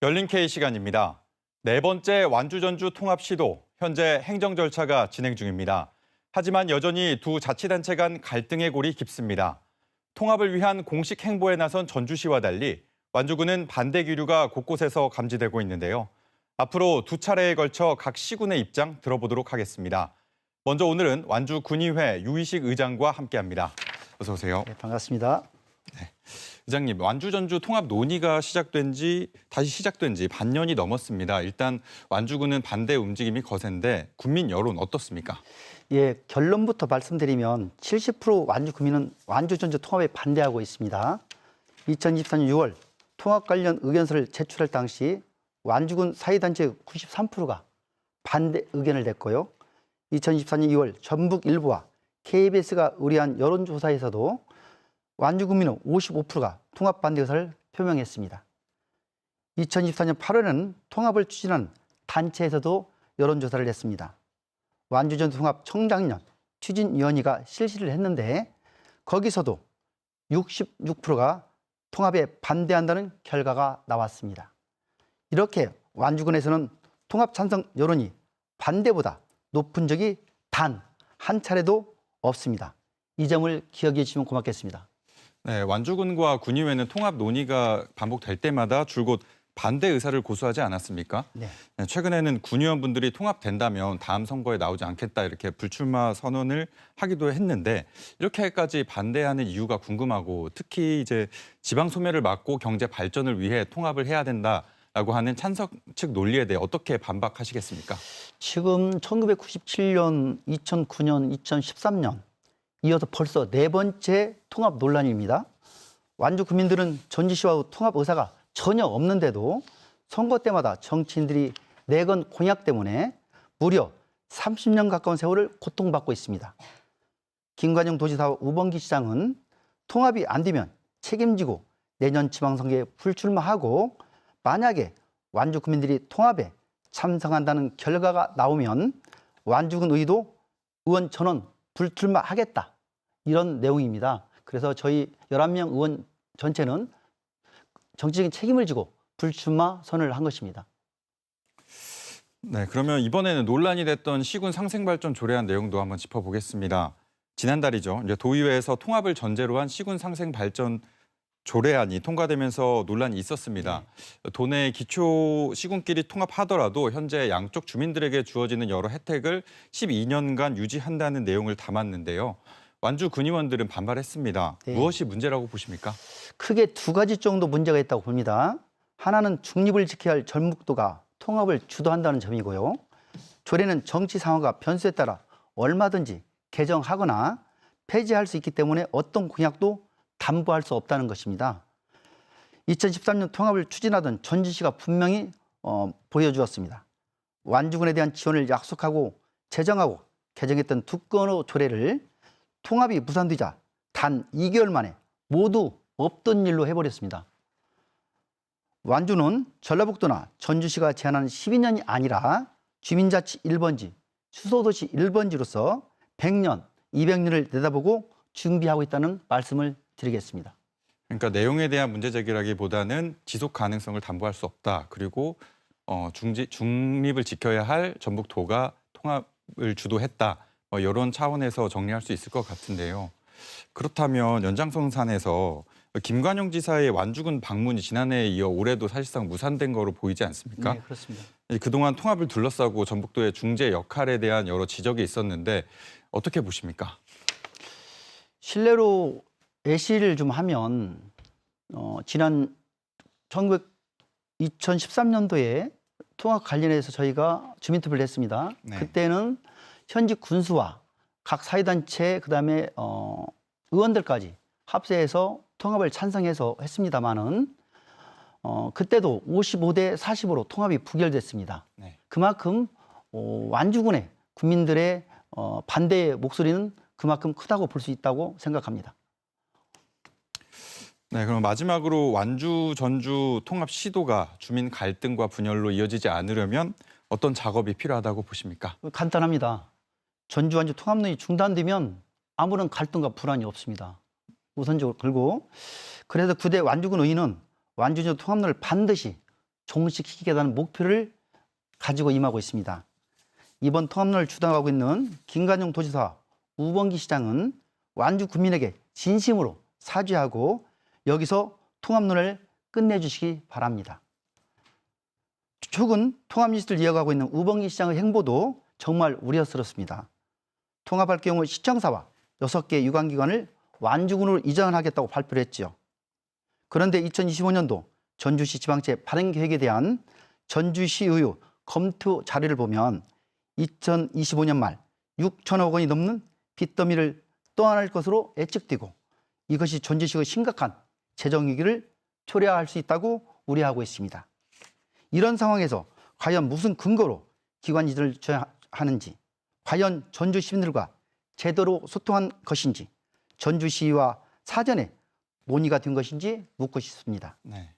열린 K 시간입니다. 네 번째 완주-전주 통합 시도, 현재 행정 절차가 진행 중입니다. 하지만 여전히 두 자치단체 간 갈등의 골이 깊습니다. 통합을 위한 공식 행보에 나선 전주시와 달리 완주군은 반대 기류가 곳곳에서 감지되고 있는데요. 앞으로 두 차례에 걸쳐 각 시군의 입장 들어보도록 하겠습니다. 먼저 오늘은 완주군의회 유희식 의장과 함께합니다. 어서 오세요. 네, 반갑습니다. 의장님, 완주-전주 통합 논의가 다시 시작된 지 반년이 넘었습니다. 일단 완주군은 반대 움직임이 거센데 군민 여론 어떻습니까? 예, 결론부터 말씀드리면 70% 완주 구민은 완주-전주 통합에 반대하고 있습니다. 2024년 6월 통합 관련 의견서를 제출할 당시 완주군 사회단체 93%가 반대 의견을 냈고요. 2024년 2월 전북 일부와 KBS가 의뢰한 여론조사에서도 완주 구민은 55%가 통합 반대 의사를 표명했습니다. 2024년 8월에는 통합을 추진한 단체에서도 여론조사를 했습니다. 완주-전주 통합 청장년 추진위원회가 실시를 했는데 거기서도 66%가 통합에 반대한다는 결과가 나왔습니다. 이렇게 완주군에서는 통합 찬성 여론이 반대보다 높은 적이 단 한 차례도 없습니다. 이 점을 기억해 주시면 고맙겠습니다. 네, 완주군과 군의회는 통합 논의가 반복될 때마다 줄곧 반대 의사를 고수하지 않았습니까? 네. 최근에는 군의원분들이 통합된다면 다음 선거에 나오지 않겠다 이렇게 불출마 선언을 하기도 했는데 이렇게까지 반대하는 이유가 궁금하고 특히 이제 지방 소멸을 막고 경제 발전을 위해 통합을 해야 된다라고 하는 찬성 측 논리에 대해 어떻게 반박하시겠습니까? 지금 1997년, 2009년, 2013년 이어서 벌써 네 번째 통합 논란입니다. 완주 구민들은 전주시와 통합 의사가 전혀 없는데도 선거 때마다 정치인들이 내건 공약 때문에 무려 30년 가까운 세월을 고통받고 있습니다. 김관영 도지사와 우범기 시장은 통합이 안 되면 책임지고 내년 지방선거에 불출마하고 만약에 완주 구민들이 통합에 참석한다는 결과가 나오면 완주군 의도 의원 전원 불출마하겠다. 이런 내용입니다. 그래서 저희 11명 의원 전체는 정치적인 책임을 지고 불출마 선언을 한 것입니다. 네, 그러면 이번에는 논란이 됐던 시군 상생발전 조례안 내용도 한번 짚어보겠습니다. 지난달이죠. 이제 도의회에서 통합을 전제로 한 시군 상생발전 조례안이 통과되면서 논란이 있었습니다. 도내 기초 시군끼리 통합하더라도 현재 양쪽 주민들에게 주어지는 여러 혜택을 12년간 유지한다는 내용을 담았는데요. 완주 군의원들은 반발했습니다. 네. 무엇이 문제라고 보십니까? 크게 두 가지 정도 문제가 있다고 봅니다. 하나는 중립을 지켜야 할 전북도가 통합을 주도한다는 점이고요. 조례는 정치 상황과 변수에 따라 얼마든지 개정하거나 폐지할 수 있기 때문에 어떤 공약도 담보할 수 없다는 것입니다. 2013년 통합을 추진하던 전주시가 분명히 보여주었습니다. 완주군에 대한 지원을 약속하고 제정하고 개정했던 두 건의 조례를 통합이 무산되자 단 2개월 만에 모두 없던 일로 해버렸습니다. 완주는 전라북도나 전주시가 제안한 12년이 아니라 주민자치 1번지, 수소도시 1번지로서 100년, 200년을 내다보고 준비하고 있다는 말씀을 드리겠습니다. 그러니까 내용에 대한 문제 제기라기보다는 지속 가능성을 담보할 수 없다. 그리고 중립을 지켜야 할 전북도가 통합을 주도했다. 이런 차원에서 정리할 수 있을 것 같은데요. 그렇다면 연장선상에서 김관영 지사의 완주군 방문이 지난해에 이어 올해도 사실상 무산된 거로 보이지 않습니까? 네, 그렇습니다. 그동안 통합을 둘러싸고 전북도의 중재 역할에 대한 여러 지적이 있었는데 어떻게 보십니까? 실례로 예시를 좀 하면 지난 2013년도에 통합 관련해서 저희가 주민투표를 했습니다. 네. 그때는 현직 군수와 각 사회단체 그다음에 의원들까지 합세해서 통합을 찬성해서 했습니다마는 그때도 55대 40으로 통합이 부결됐습니다. 네. 그만큼 완주군의 국민들의 반대의 목소리는 그만큼 크다고 볼 수 있다고 생각합니다. 네, 그럼 마지막으로 완주 전주 통합 시도가 주민 갈등과 분열로 이어지지 않으려면 어떤 작업이 필요하다고 보십니까? 간단합니다. 전주 완주 통합 논의 중단되면 아무런 갈등과 불안이 없습니다. 우선적으로 그리고 그래서 그대 완주군 의원은 완주 전주 통합론을 반드시 종식시키겠다는 목표를 가지고 임하고 있습니다. 이번 통합론을 주도하고 있는 김관영 도지사와 우범기 시장은 완주 국민에게 진심으로 사죄하고 여기서 통합론을 끝내주시기 바랍니다. 최근 통합 리스트를 이어가고 있는 우범기 시장의 행보도 정말 우려스럽습니다. 통합할 경우 시청사와 6개 유관기관을 완주군으로 이전하겠다고 발표를 했지요. 그런데 2025년도 전주시 지방채 발행 계획에 대한 전주시의회 검토 자료를 보면 2025년 말 6천억 원이 넘는 빚더미를 떠안을 것으로 예측되고 이것이 전주시의 심각한 재정 위기를 초래할 수 있다고 우려하고 있습니다. 이런 상황에서 과연 무슨 근거로 기관 이전을 하는지, 과연 전주 시민들과 제대로 소통한 것인지, 전주시와 사전에 논의가 된 것인지 묻고 싶습니다. 네.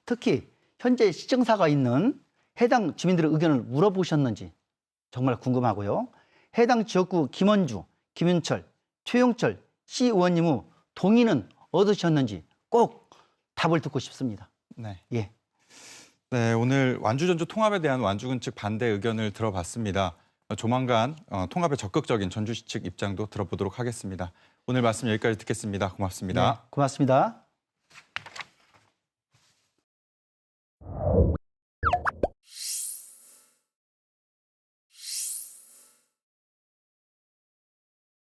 특히 현재 시정사가 있는 해당 주민들의 의견을 물어보셨는지 정말 궁금하고요. 해당 지역구 김원주, 김윤철, 최용철 시의원님의 동의는 얻으셨는지 꼭 답을 듣고 싶습니다. 네. 예. 네, 오늘 완주 전주 통합에 대한 완주군 측 반대 의견을 들어봤습니다. 조만간 통합에 적극적인 전주시 측 입장도 들어보도록 하겠습니다. 오늘 말씀 여기까지 듣겠습니다. 고맙습니다. 네, 고맙습니다.